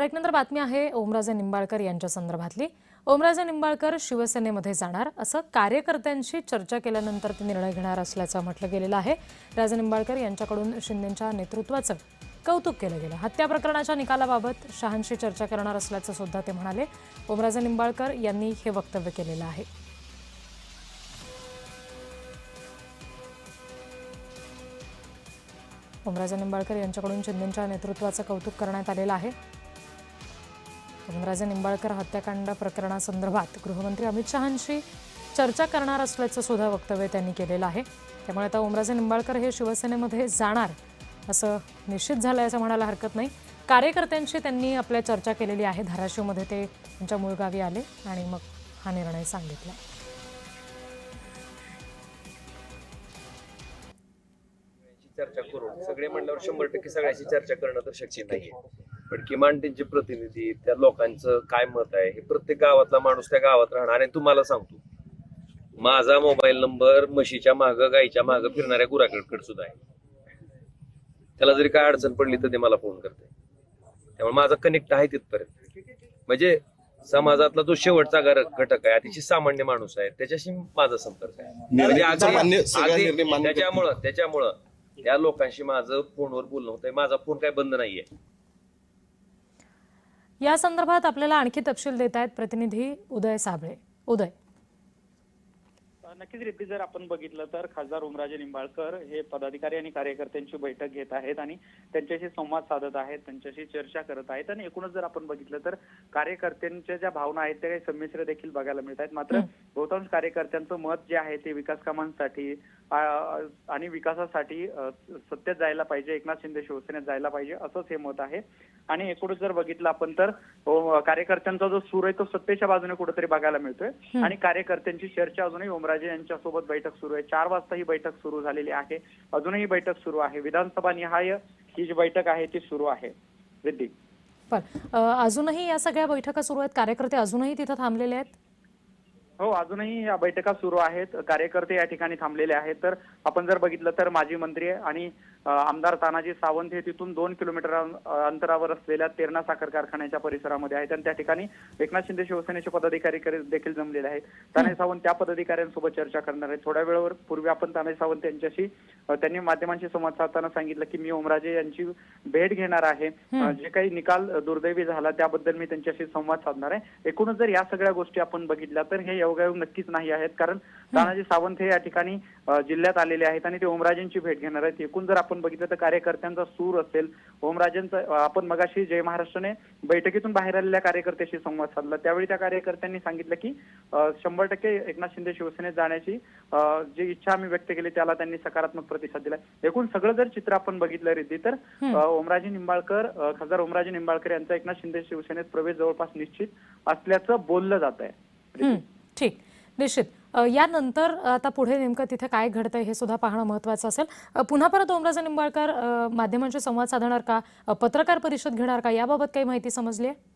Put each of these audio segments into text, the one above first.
ब्रेकनंतर बातमी आहे ओमराजे निंबाळकर यांच्या संदर्भातली। ओमराजे निंबाळकर शिवसेनेमध्ये जाणार असं कार्यकर्त्यांशी चर्चा केल्यानंतर ते निर्णय घेणार असल्याचं म्हटलं गेलेलं आहे। राजे निंबाळकर यांच्याकडून शिंदेंच्या नेतृत्वाचं कौतुक केलं गेलं। हत्या प्रकरणाच्या निकालाबाबत शहांशी चर्चा करणार असल्याचं सुद्धा ते म्हणाले। ओमराजे निंबाळकर यांनी हे वक्तव्य केलेलं आहे। ओमराजे निंबाळकर यांच्याकडून शिंदेंच्या नेतृत्वाचं कौतुक करण्यात आलेलं आहे। ओमराजे निंबाळकर हत्याकांड प्रकरणासंदर्भात गृहमंत्री अमित शहांशी चर्चा करणार असल्याचं सुद्धा वक्तव्य त्यांनी केलेलं आहे। त्यामुळे आता ओमराजे निंबाळकर हे शिवसेनेमध्ये जाणार असं निश्चित झालं असं म्हणायला हरकत नाही। कार्यकर्त्यांशी त्यांनी आपल्या चर्चा केलेली आहे। धाराशिवमध्ये ते त्यांच्या मूळ गावी आले आणि मग हा निर्णय सांगितला। चर्चा करून सगळे म्हणल्यावर 100% सगळ्याशी चर्चा करणं तर शक्य नाहीये, पण किमान त्यांचे प्रतिनिधी त्या लोकांचं काय मत आहे हे प्रत्येक गावातला माणूस त्या गावात राहणार। आणि तुम्हाला सांगतो, माझा मोबाईल नंबर म्हशीच्या मागं गायच्या मागं फिरणाऱ्या गुराकडे सुद्धा आहे। त्याला जरी काय अडचण पडली तर ते मला फोन करते। त्यामुळे माझा कनेक्ट आहे तिथपर्यंत। म्हणजे समाजातला जो शेवटचा घटक आहे, अतिशय सामान्य माणूस आहे, त्याच्याशी माझा संपर्क आहे। म्हणजे त्याच्यामुळं त्या लोकांशी माझं फोनवर बोलणं होतंय। माझा फोन काय बंद नाहीये। या संदर्भात आपल्याला आणखी तपशील देत आहेत प्रतिनिधी उदय साबळे। उदय, नक्कीच रिद्धी, जर आपण बघितलं तर खासदार ओमराजे निंबाळकर हे पदाधिकारी आणि कार्यकर्त्यांची बैठक घेत आहेत आणि त्यांच्याशी संवाद साधत आहेत, त्यांच्याशी चर्चा करत आहेत। आणि एकूणच जर आपण बघितलं तर कार्यकर्त्यांच्या ज्या भावना आहेत त्या काही संमिश्र देखील बघायला मिळत आहेत। मात्र बहुतांश कार्यकर्त्यांचं मत जे आहे ते विकास कामांसाठी आणि विकासासाठी सत्तेत जायला पाहिजे, एकनाथ शिंदे शिवसेनेत जायला पाहिजे असंच हे मत आहे। आणि एकूणच जर बघितलं आपण तर कार्यकर्त्यांचा जो सूर आहे तो सत्तेच्या बाजूने कुठेतरी बघायला मिळतोय आणि कार्यकर्त्यांची चर्चा अजूनही ओमराजे यांच्यासोबत बैठक सुरू आहे। 4 वाजता ही बैठक सुरू झालेली आहे, अजूनही बैठक सुरू आहे। विधानसभा निहाय ही जी बैठक आहे ती सुरू आहे। रिद्धी, पण अजूनही या सगळ्या बैठका सुरू आहेत, कार्यकर्ते अजूनही तिथे थांबलेले आहेत? हो, अजूनही या बैठका सुरू आहेत, कार्यकर्ते या ठिकाणी थांबलेले आहेत। तर आपण जर बघितलं तर माजी मंत्री आणि आमदार तानाजी सावंत हे तिथून 2 किलोमीटर अंतरावर असलेल्या तेरणा साखर कारखान्याच्या परिसरामध्ये आहेत आणि त्या ठिकाणी एकनाथ शिंदे शिवसेनेचे पदाधिकारी देखील जमलेले आहेत। तानाजी सावंत त्या पदाधिकाऱ्यांसोबत चर्चा करणार आहेत। थोड्या वेळावर पूर्वी आपण तानाजी सावंत यांच्याशी त्यांनी माध्यमांशी संवाद साधताना सांगितलं की मी ओमराजे यांची भेट घेणार आहे, जे काही निकाल दुर्दैवी झाला त्याबद्दल मी त्यांच्याशी संवाद साधणार आहे। एकूणच जर या सगळ्या गोष्टी आपण बघितल्या तर हे योगायोग नक्कीच नाही आहेत, कारण तानाजी सावंत हे या ठिकाणी जिल्ह्यात आलेले आहेत आणि ते ओमराजेंची भेट घेणार आहेत। एकूण जर आपण बघितलं तर कार्यकर्त्यांचा सूर असेल, ओमराजेंचा आपण मगाशी जय महाराष्ट्राने बैठकीतून बाहेर आलेल्या कार्यकर्त्याशी संवाद साधला, त्यावेळी त्या कार्यकर्त्यांनी सांगितलं की 100% एकनाथ शिंदे शिवसेनेत जाण्याची जी इच्छा आम्ही व्यक्त केली त्याला त्यांनी सकारात्मक प्रतिसाद दिला। एकूण सगळं जर चित्र आपण बघितलं रिद्धी तर ओमराजे निंबाळकर, खासदार ओमराजे निंबाळकर यांचा एकनाथ शिंदे शिवसेनेत प्रवेश जवळपास निश्चित असल्याचं बोललं जात आहे। ठीक, निश्चित। यानंतर आता पुढे नेमकं तिथे काय घडतंय हे सुद्धा पाहणं महत्त्वाचं असेल। पुन्हा परत ओमराजे निंबाळकर माध्यमांशी संवाद साधणार का, पत्रकार परिषद घेणार का, याबाबत काही माहिती समजली आहे?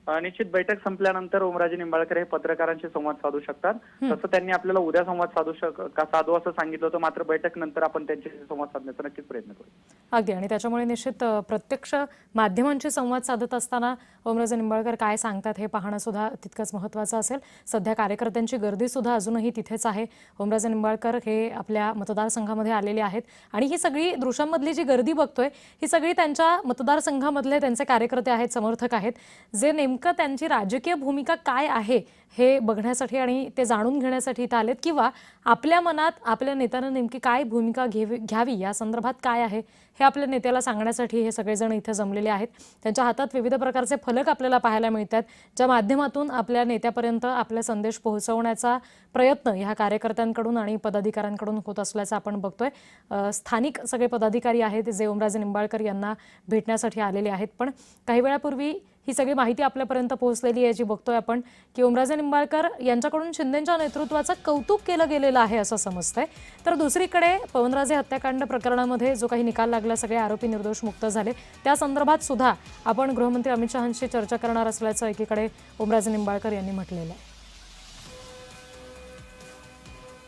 निश्चित बैठक संपल्यानंतर ओमराजे निंबाळकर हे पत्रकारांशी संवाद साधू शकतात। तसं त्यांनी आपल्याला उद्या संवाद साधू असं सांगितलं होतं, मात्र बैठक नंतर आपण त्यांच्याशी संवाद साधण्याचा नक्कीच प्रयत्न करू। अगदी, आणि त्याच्यामुळे निश्चित प्रत्यक्ष माध्यमांशी संवाद साधत असताना ओमराजे निंबाळकर काय सांगतात हे पाहणं सुद्धा तितकंच महत्त्वाचं असेल। सध्या कार्यकर्त्यांची गर्दी सुद्धा अजूनही तिथेच आहे। ओमराजे निंबाळकर हे आपल्या मतदारसंघामध्ये आलेले आहेत आणि ही सगळी दृश्यांमधली जी गर्दी बघतोय ही सगळी त्यांच्या मतदारसंघामधले त्यांचे कार्यकर्ते आहेत, समर्थक आहेत, जे नेमकं त्यांची राजकीय भूमिका काय आहे हे बघण्यासाठी आणि ते जाणून घेण्यासाठी इथं आलेत, किंवा आपल्या मनात आपल्या नेत्यानं नेमकी काय भूमिका घ्यावी या संदर्भात काय आहे हे आपल्या नेत्याला सांगण्यासाठी हे सगळेजण इथे जमलेले आहेत। त्यांच्या हातात विविध प्रकारचे फलक आपल्याला पाहायला मिळतात, ज्या माध्यमातून आपल्या नेत्यापर्यंत आपले संदेश पोहोचवण्याचा प्रयत्न ह्या कार्यकर्त्यांकडून आणि पदाधिकाऱ्यांकडून होत असल्याचं आपण बघतोय। स्थानिक सगळे पदाधिकारी आहेत जे ओमराजे निंबाळकर यांना भेटण्यासाठी आलेले आहेत, पण काही वेळापूर्वी ही सगळी माहिती आपल्यापर्यंत पोहोचलेली आहे जी बघतोय आपण की ओमराजे निंबाळकर यांच्याकडून शिंदेंच्या नेतृत्वाचं कौतुक केलं गेलेलं आहे असं समजतंय। तर दुसरीकडे पवनराजे हत्याकांड प्रकरणामध्ये जो काही निकाल लागला, सगळे आरोपी निर्दोष मुक्त झाले, त्या संदर्भात सुद्धा आपण गृहमंत्री अमित शहांशी चर्चा करणार असल्याचं एकीकडे ओमराजे निंबाळकर यांनी म्हटलेलं आहे।